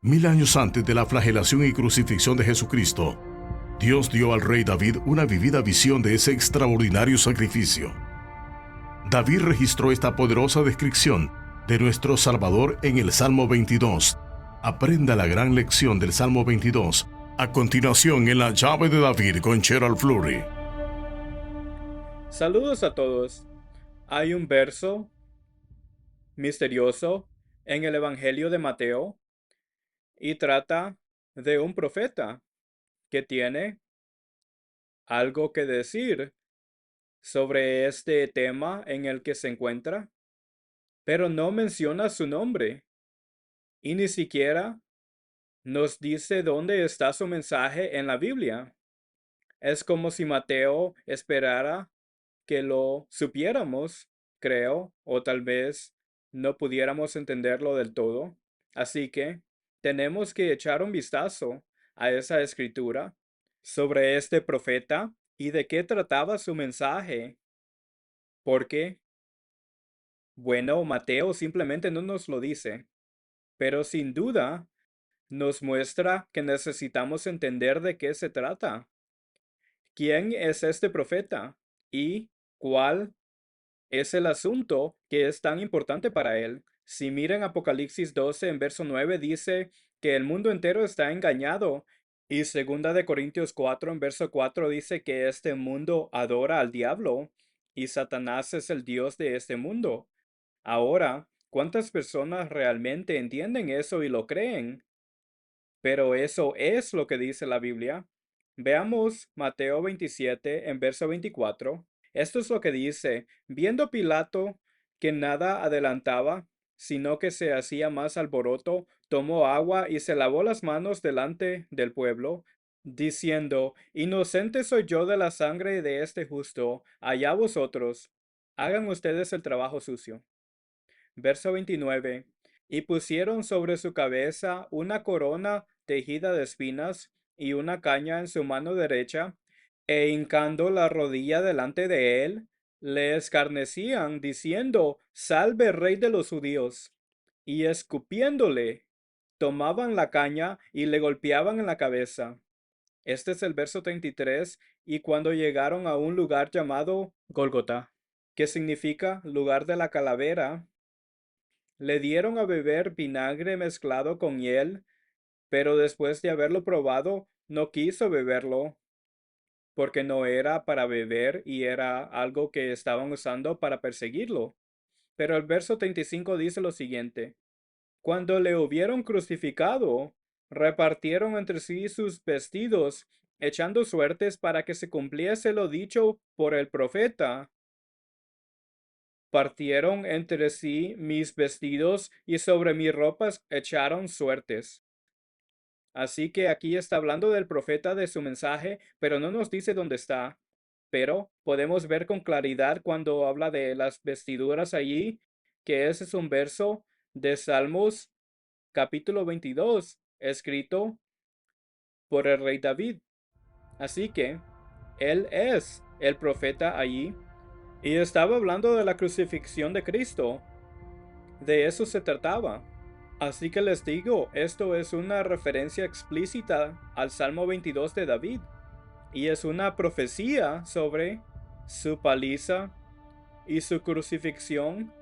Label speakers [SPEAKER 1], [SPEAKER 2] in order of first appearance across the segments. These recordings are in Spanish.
[SPEAKER 1] 1000 años antes de la flagelación y crucifixión de Jesucristo, Dios dio al rey David una vivida visión de ese extraordinario sacrificio. David registró esta poderosa descripción de nuestro Salvador en el Salmo 22. Aprenda la gran lección del Salmo 22 a continuación en La Llave de David con Gerald Flurry.
[SPEAKER 2] Saludos a todos. Hay un verso misterioso en el Evangelio de Mateo y trata de un profeta que tiene algo que decir sobre este tema en el que se encuentra, pero no menciona su nombre y ni siquiera nos dice dónde está su mensaje en la Biblia. Es como si Mateo esperara que lo supiéramos, creo, o tal vez no pudiéramos entenderlo del todo. Así que tenemos que echar un vistazo a esa escritura sobre este profeta y de qué trataba su mensaje, porque, bueno, Mateo simplemente no nos lo dice, pero sin duda nos muestra que necesitamos entender de qué se trata. ¿Quién es este profeta? ¿Y cuál es el asunto que es tan importante para él? Si miran Apocalipsis 12 en verso 9 dice que el mundo entero está engañado y segunda de Corintios 4 en verso 4 dice que este mundo adora al diablo y Satanás es el dios de este mundo. Ahora, ¿cuántas personas realmente entienden eso y lo creen? Pero eso es lo que dice la Biblia. Veamos Mateo 27 en verso 24. Esto es lo que dice: viendo Pilato que nada adelantaba, sino que se hacía más alboroto, tomó agua y se lavó las manos delante del pueblo, diciendo: inocente soy yo de la sangre de este justo, allá vosotros, hagan ustedes el trabajo sucio. Verso 29. Y pusieron sobre su cabeza una corona tejida de espinas y una caña en su mano derecha, e hincando la rodilla delante de él, le escarnecían, diciendo: Salve, Rey de los judíos. Y escupiéndole, tomaban la caña y le golpeaban en la cabeza. Este es el verso 33. Y cuando llegaron a un lugar llamado Gólgota, que significa lugar de la calavera, le dieron a beber vinagre mezclado con hiel, pero después de haberlo probado, no quiso beberlo, porque no era para beber y era algo que estaban usando para perseguirlo. Pero el verso 35 dice lo siguiente: cuando le hubieron crucificado, repartieron entre sí sus vestidos, echando suertes para que se cumpliese lo dicho por el profeta. Partieron entre sí mis vestidos y sobre mis ropas echaron suertes. Así que aquí está hablando del profeta, de su mensaje, pero no nos dice dónde está. Pero podemos ver con claridad cuando habla de las vestiduras allí, que ese es un verso de Salmos capítulo 22, escrito por el rey David. Así que él es el profeta allí y estaba hablando de la crucifixión de Cristo. De eso se trataba. Así que les digo, esto es una referencia explícita al Salmo 22 de David y es una profecía sobre su paliza y su crucifixión.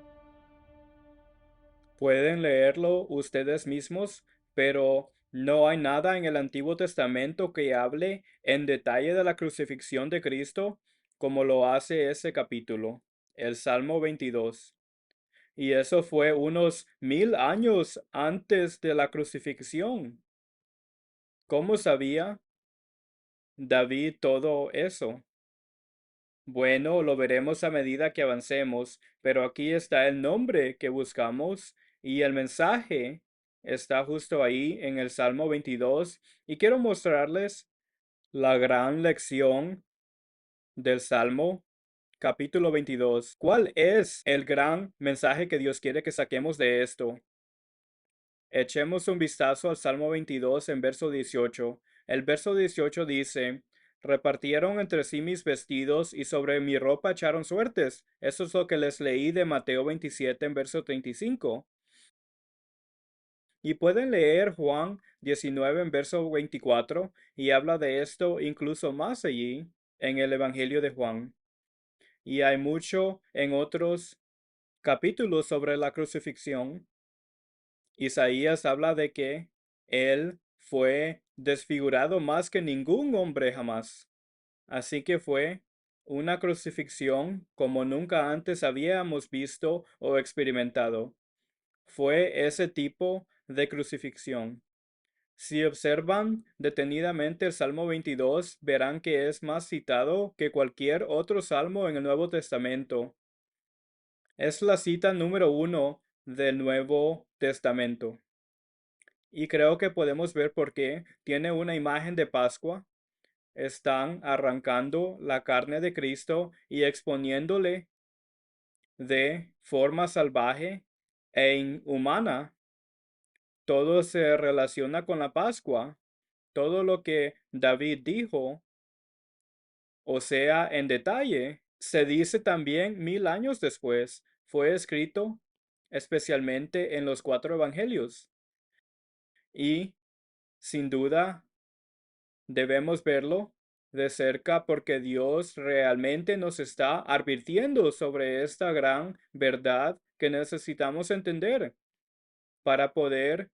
[SPEAKER 2] Pueden leerlo ustedes mismos, pero no hay nada en el Antiguo Testamento que hable en detalle de la crucifixión de Cristo como lo hace ese capítulo, el Salmo 22. Y eso fue unos 1000 años antes de la crucifixión. ¿Cómo sabía David todo eso? Bueno, lo veremos a medida que avancemos, pero aquí está el nombre que buscamos y el mensaje está justo ahí en el Salmo 22 y quiero mostrarles la gran lección del Salmo capítulo 22. ¿Cuál es el gran mensaje que Dios quiere que saquemos de esto? Echemos un vistazo al Salmo 22 en verso 18. El verso 18 dice: repartieron entre sí mis vestidos y sobre mi ropa echaron suertes. Eso es lo que les leí de Mateo 27 en verso 35. Y pueden leer Juan 19 en verso 24 y habla de esto incluso más allí en el Evangelio de Juan. Y hay mucho en otros capítulos sobre la crucifixión. Isaías habla de que él fue desfigurado más que ningún hombre jamás. Así que fue una crucifixión como nunca antes habíamos visto o experimentado. Fue ese tipo de crucifixión. Si observan detenidamente el Salmo 22, verán que es más citado que cualquier otro salmo en el Nuevo Testamento. Es la cita número 1 del Nuevo Testamento. Y creo que podemos ver por qué tiene una imagen de Pascua. Están arrancando la carne de Cristo y exponiéndole de forma salvaje e inhumana. Todo se relaciona con la Pascua. Todo lo que David dijo, o sea, en detalle, se dice también 1000 años después. Fue escrito especialmente en los 4 evangelios. Y sin duda debemos verlo de cerca porque Dios realmente nos está advirtiendo sobre esta gran verdad que necesitamos entender para poder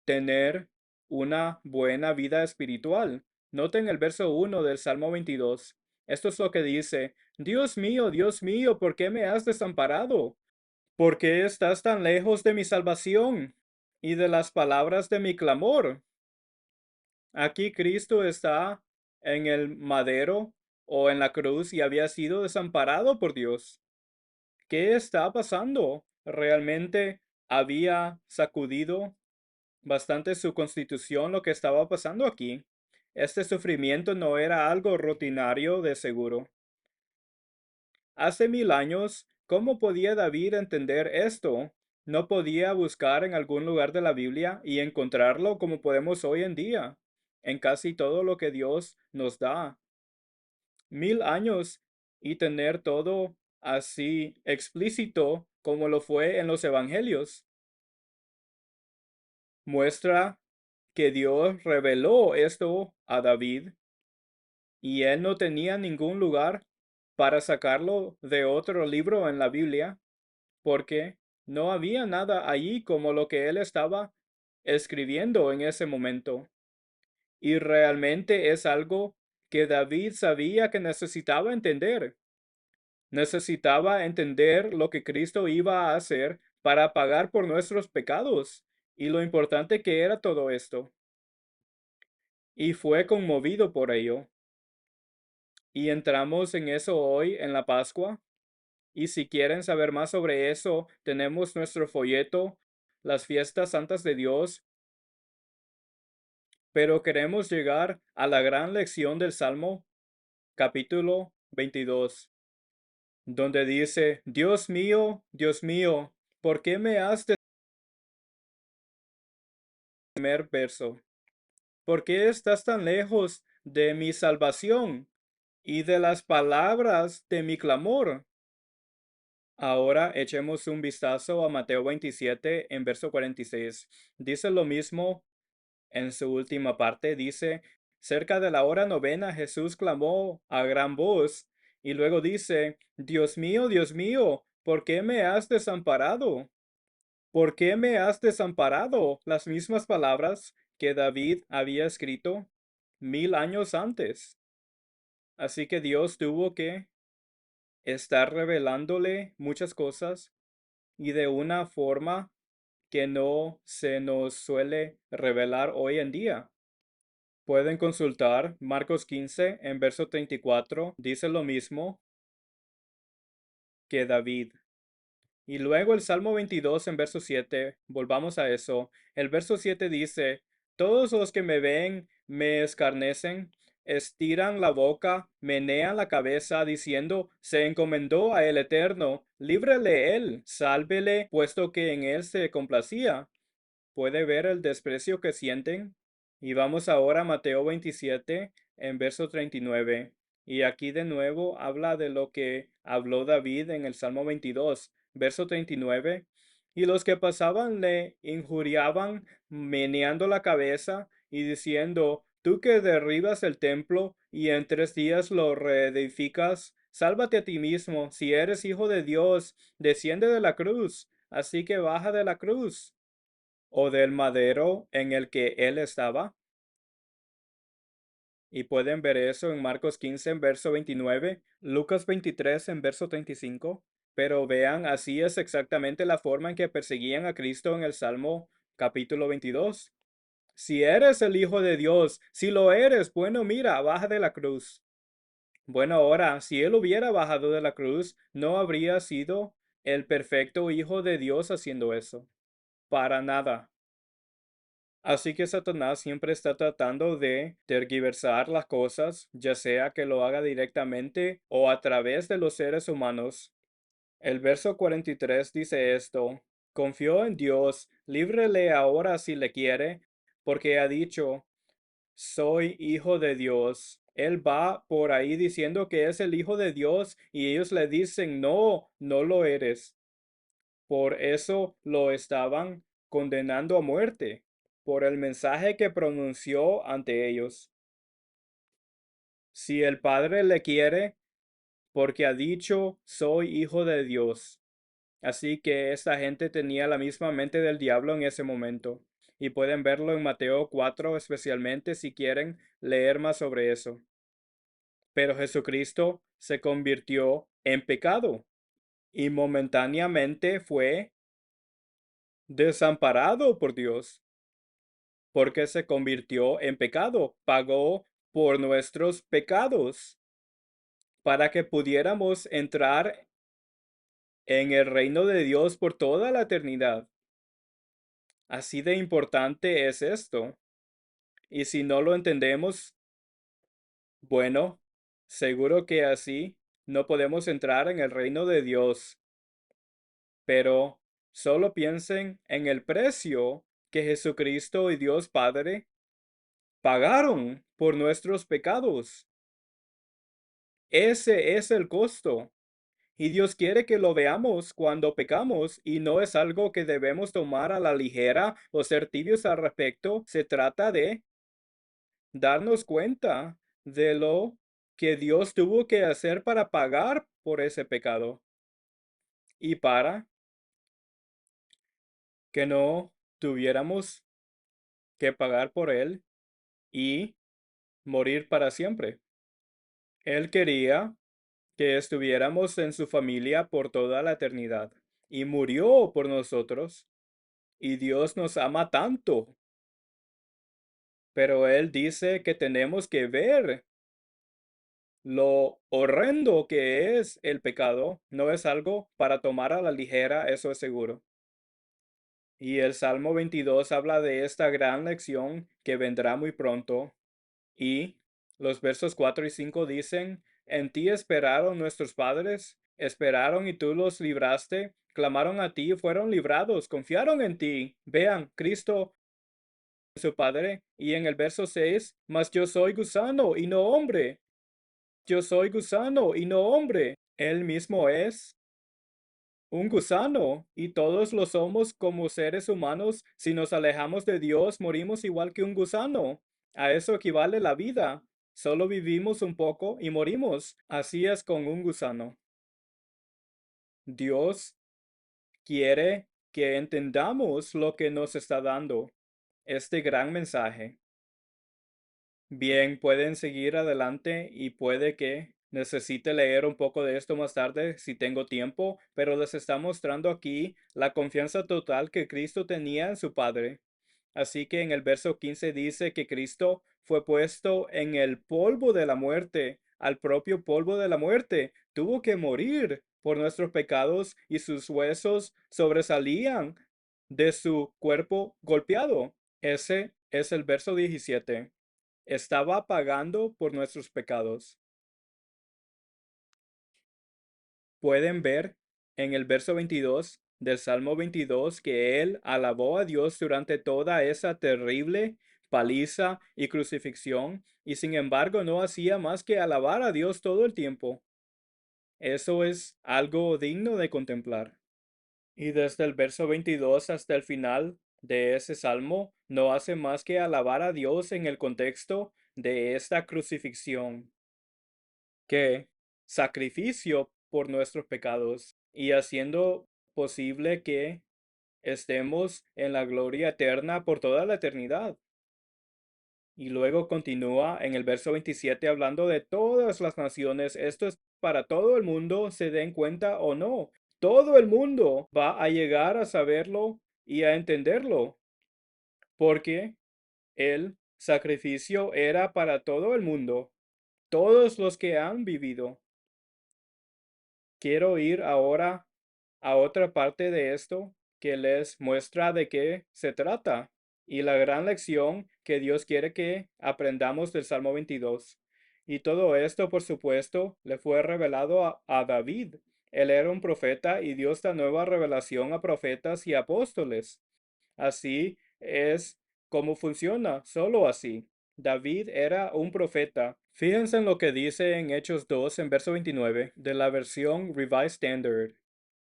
[SPEAKER 2] tener una buena vida espiritual. Noten el verso 1 del Salmo 22. Esto es lo que dice: Dios mío, ¿por qué me has desamparado? ¿Por qué estás tan lejos de mi salvación y de las palabras de mi clamor? Aquí Cristo está en el madero o en la cruz y había sido desamparado por Dios. ¿Qué está pasando? Realmente había sacudido bastante su constitución lo que estaba pasando aquí. Este sufrimiento no era algo rutinario de seguro. Hace 1000 años, ¿cómo podía David entender esto? No podía buscar en algún lugar de la Biblia y encontrarlo como podemos hoy en día, en casi todo lo que Dios nos da. 1000 años y tener todo así explícito como lo fue en los evangelios. Muestra que Dios reveló esto a David y él no tenía ningún lugar para sacarlo de otro libro en la Biblia, porque no había nada allí como lo que él estaba escribiendo en ese momento. Y realmente es algo que David sabía que necesitaba entender. Necesitaba entender lo que Cristo iba a hacer para pagar por nuestros pecados y lo importante que era todo esto. Y fue conmovido por ello. Y entramos en eso hoy en la Pascua. Y si quieren saber más sobre eso, tenemos nuestro folleto, Las Fiestas Santas de Dios. Pero queremos llegar a la gran lección del Salmo, capítulo 22, donde dice: Dios mío, ¿por qué me has de... Primer verso. ¿Por qué estás tan lejos de mi salvación y de las palabras de mi clamor? Ahora echemos un vistazo a Mateo 27 en verso 46. Dice lo mismo en su última parte. Dice: cerca de la hora novena Jesús clamó a gran voz y luego dice: Dios mío, ¿por qué me has desamparado? ¿Por qué me has desamparado? Las mismas palabras que David había escrito 1000 años antes. Así que Dios tuvo que estar revelándole muchas cosas y de una forma que no se nos suele revelar hoy en día. Pueden consultar Marcos 15 en verso 34, dice lo mismo que David. Y luego el Salmo 22 en verso 7, volvamos a eso. El verso 7 dice: todos los que me ven me escarnecen, estiran la boca, menean la cabeza, diciendo: se encomendó a el Eterno, líbrele él, sálvele, puesto que en él se complacía. ¿Puede ver el desprecio que sienten? Y vamos ahora a Mateo 27 en verso 39. Y aquí de nuevo habla de lo que habló David en el Salmo 22, verso 39. Y los que pasaban le injuriaban, meneando la cabeza y diciendo, tú que derribas el templo y en 3 días lo reedificas, sálvate a ti mismo, si eres hijo de Dios, desciende de la cruz, así que baja de la cruz o del madero en el que él estaba. Y pueden ver eso en Marcos 15 en verso 29, Lucas 23 en verso 35. Pero vean, así es exactamente la forma en que perseguían a Cristo en el Salmo capítulo 22. Si eres el Hijo de Dios, si lo eres, bueno, mira, baja de la cruz. Bueno, ahora, si él hubiera bajado de la cruz, no habría sido el perfecto Hijo de Dios haciendo eso. Para nada. Así que Satanás siempre está tratando de tergiversar las cosas, ya sea que lo haga directamente o a través de los seres humanos. El verso 43 dice esto: confió en Dios, líbrele ahora si le quiere, porque ha dicho, soy hijo de Dios. Él va por ahí diciendo que es el hijo de Dios y ellos le dicen, no, no lo eres. Por eso lo estaban condenando a muerte, por el mensaje que pronunció ante ellos. Si el Padre le quiere, porque ha dicho, soy hijo de Dios. Así que esta gente tenía la misma mente del diablo en ese momento. Y pueden verlo en Mateo 4, especialmente si quieren leer más sobre eso. Pero Jesucristo se convirtió en pecado y momentáneamente fue desamparado por Dios, porque se convirtió en pecado, pagó por nuestros pecados, para que pudiéramos entrar en el reino de Dios por toda la eternidad. Así de importante es esto. Y si no lo entendemos, bueno, seguro que así no podemos entrar en el reino de Dios. Pero solo piensen en el precio que Jesucristo y Dios Padre pagaron por nuestros pecados. Ese es el costo. Y Dios quiere que lo veamos cuando pecamos y no es algo que debemos tomar a la ligera o ser tibios al respecto. Se trata de darnos cuenta de lo que Dios tuvo que hacer para pagar por ese pecado y para que no tuviéramos que pagar por él y morir para siempre. Él quería que estuviéramos en su familia por toda la eternidad y murió por nosotros. Y Dios nos ama tanto, pero Él dice que tenemos que ver lo horrendo que es el pecado. No es algo para tomar a la ligera, eso es seguro. Y el Salmo 22 habla de esta gran lección que vendrá muy pronto. Y los versos 4 y 5 dicen, en ti esperaron nuestros padres, esperaron y tú los libraste, clamaron a ti y fueron librados, confiaron en ti. Vean, Cristo su padre. Y en el verso 6, mas yo soy gusano y no hombre. Yo soy gusano y no hombre. Él mismo es un gusano y todos lo somos como seres humanos. Si nos alejamos de Dios, morimos igual que un gusano. A eso equivale la vida. Solo vivimos un poco y morimos. Así es con un gusano. Dios quiere que entendamos lo que nos está dando, este gran mensaje. Bien, pueden seguir adelante y puede que necesite leer un poco de esto más tarde si tengo tiempo, pero les está mostrando aquí la confianza total que Cristo tenía en su Padre. Así que en el verso 15 dice que Cristo fue puesto en el polvo de la muerte, al propio polvo de la muerte. Tuvo que morir por nuestros pecados y sus huesos sobresalían de su cuerpo golpeado. Ese es el verso 17. Estaba pagando por nuestros pecados. Pueden ver en el verso 22 del Salmo 22 que él alabó a Dios durante toda esa terrible paliza y crucifixión y sin embargo no hacía más que alabar a Dios todo el tiempo. Eso es algo digno de contemplar. Y desde el verso 22 hasta el final de ese salmo, no hace más que alabar a Dios en el contexto de esta crucifixión, que sacrificio por nuestros pecados y haciendo posible que estemos en la gloria eterna por toda la eternidad. Y luego continúa en el verso 27 hablando de todas las naciones. Esto es para todo el mundo, se den cuenta o no. Todo el mundo va a llegar a saberlo y a entenderlo, porque el sacrificio era para todo el mundo, todos los que han vivido. Quiero ir ahora a otra parte de esto que les muestra de qué se trata y la gran lección que Dios quiere que aprendamos del Salmo 22. Y todo esto, por supuesto, le fue revelado a David. Él era un profeta y dio esta nueva revelación a profetas y apóstoles. Así es como funciona, solo así. David era un profeta. Fíjense en lo que dice en Hechos 2, en verso 29, de la versión Revised Standard.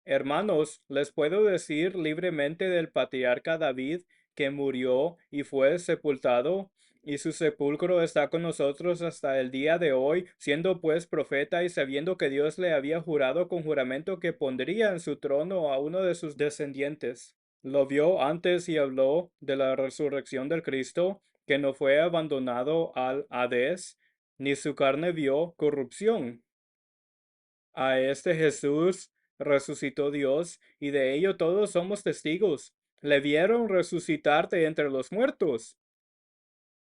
[SPEAKER 2] Hermanos, les puedo decir libremente del patriarca David que murió y fue sepultado, y su sepulcro está con nosotros hasta el día de hoy, siendo pues profeta y sabiendo que Dios le había jurado con juramento que pondría en su trono a uno de sus descendientes. Lo vio antes y habló de la resurrección del Cristo, que no fue abandonado al Hades, ni su carne vio corrupción. A este Jesús resucitó Dios, y de ello todos somos testigos. Le vieron resucitar de entre los muertos.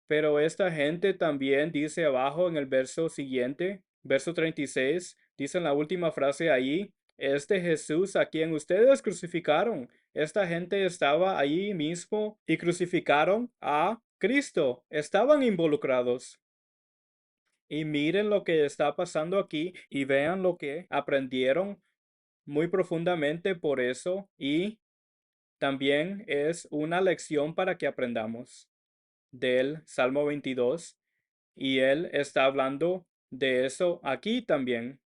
[SPEAKER 2] Pero esta gente también dice abajo en el verso siguiente, verso 36, dice en la última frase ahí, este Jesús a quien ustedes crucificaron. Esta gente estaba allí mismo y crucificaron a Cristo. Estaban involucrados. Y miren lo que está pasando aquí y vean lo que aprendieron muy profundamente por eso, y también es una lección para que aprendamos del Salmo 22, y él está hablando de eso aquí también.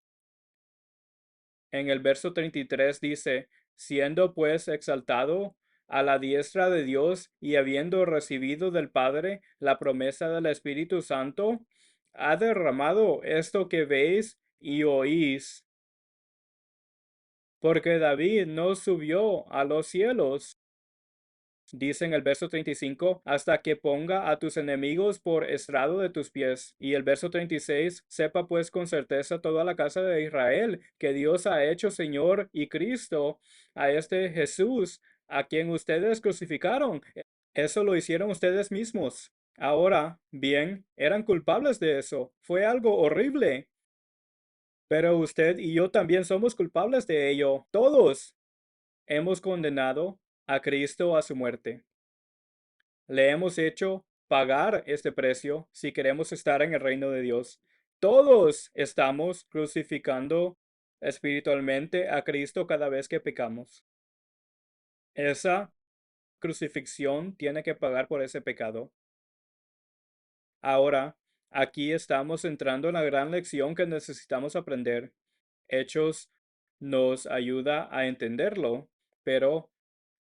[SPEAKER 2] En el verso 33 dice, siendo pues exaltado a la diestra de Dios y habiendo recibido del Padre la promesa del Espíritu Santo, ha derramado esto que veis y oís. Porque David no subió a los cielos, dice en el verso 35, hasta que ponga a tus enemigos por estrado de tus pies. Y el verso 36, sepa pues con certeza toda la casa de Israel que Dios ha hecho Señor y Cristo a este Jesús, a quien ustedes crucificaron. Eso lo hicieron ustedes mismos. Ahora, bien, eran culpables de eso. Fue algo horrible. Pero usted y yo también somos culpables de ello. Todos hemos condenado a Cristo a su muerte. Le hemos hecho pagar este precio si queremos estar en el reino de Dios. Todos estamos crucificando espiritualmente a Cristo cada vez que pecamos. Esa crucifixión tiene que pagar por ese pecado. Ahora, aquí estamos entrando en la gran lección que necesitamos aprender. Hechos nos ayuda a entenderlo, pero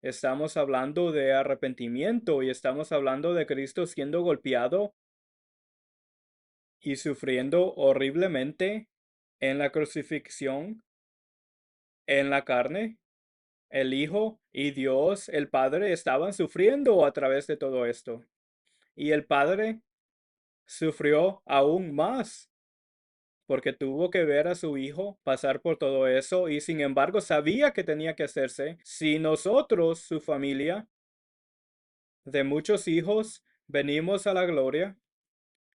[SPEAKER 2] estamos hablando de arrepentimiento y estamos hablando de Cristo siendo golpeado y sufriendo horriblemente en la crucifixión, en la carne. El Hijo y Dios, el Padre, estaban sufriendo a través de todo esto. Y el Padre sufrió aún más porque tuvo que ver a su hijo pasar por todo eso y sin embargo sabía que tenía que hacerse. Si nosotros, su familia, de muchos hijos, venimos a la gloria,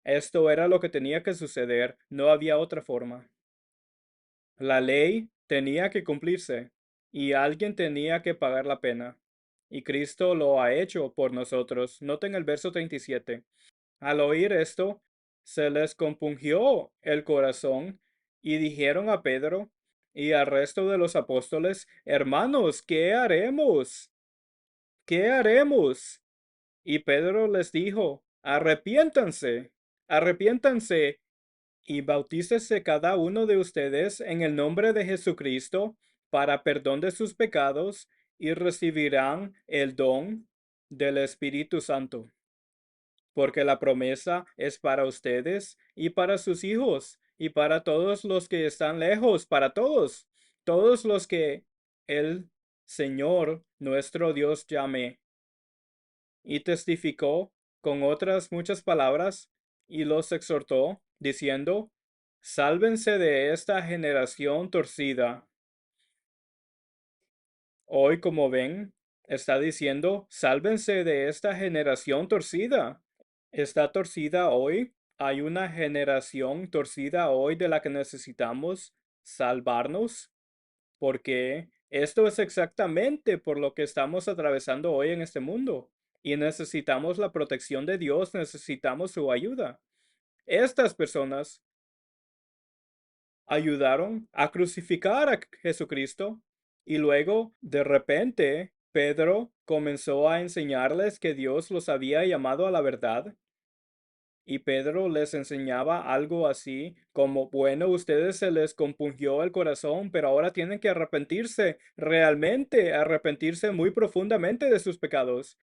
[SPEAKER 2] esto era lo que tenía que suceder, no había otra forma. La ley tenía que cumplirse y alguien tenía que pagar la pena. Y Cristo lo ha hecho por nosotros. Noten el verso 37. Al oír esto, se les compungió el corazón y dijeron a Pedro y al resto de los apóstoles, hermanos, ¿qué haremos? ¿Qué haremos? Y Pedro les dijo, arrepiéntanse, arrepiéntanse y bautícese cada uno de ustedes en el nombre de Jesucristo para perdón de sus pecados y recibirán el don del Espíritu Santo, porque la promesa es para ustedes y para sus hijos y para todos los que están lejos, para todos los que el Señor nuestro Dios llame. Y testificó con otras muchas palabras y los exhortó, diciendo, sálvense de esta generación torcida. Hoy, como ven, está diciendo, sálvense de esta generación torcida. Está torcida hoy. Hay una generación torcida hoy de la que necesitamos salvarnos, porque esto es exactamente por lo que estamos atravesando hoy en este mundo. Y necesitamos la protección de Dios, necesitamos su ayuda. Estas personas ayudaron a crucificar a Jesucristo y luego, de repente, Pedro comenzó a enseñarles que Dios los había llamado a la verdad. Y Pedro les enseñaba algo así como, bueno, ustedes se les compungió el corazón, pero ahora tienen que arrepentirse, realmente arrepentirse muy profundamente de sus pecados.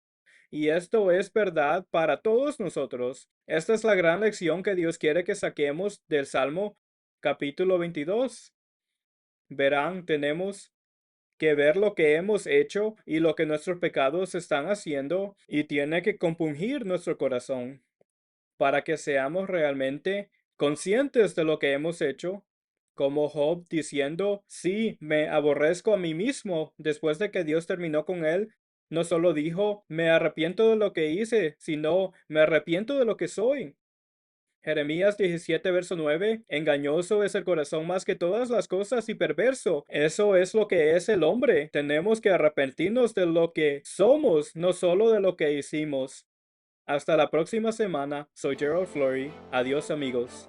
[SPEAKER 2] Y esto es verdad para todos nosotros. Esta es la gran lección que Dios quiere que saquemos del Salmo capítulo 22. Verán, tenemos que ver lo que hemos hecho y lo que nuestros pecados están haciendo y tiene que compungir nuestro corazón para que seamos realmente conscientes de lo que hemos hecho, como Job diciendo, sí, me aborrezco a mí mismo después de que Dios terminó con él. No solo dijo, me arrepiento de lo que hice, sino me arrepiento de lo que soy. Jeremías 17, verso 9, engañoso es el corazón más que todas las cosas y perverso. Eso es lo que es el hombre. Tenemos que arrepentirnos de lo que somos, no solo de lo que hicimos. Hasta la próxima semana. Soy Gerald Flory. Adiós amigos.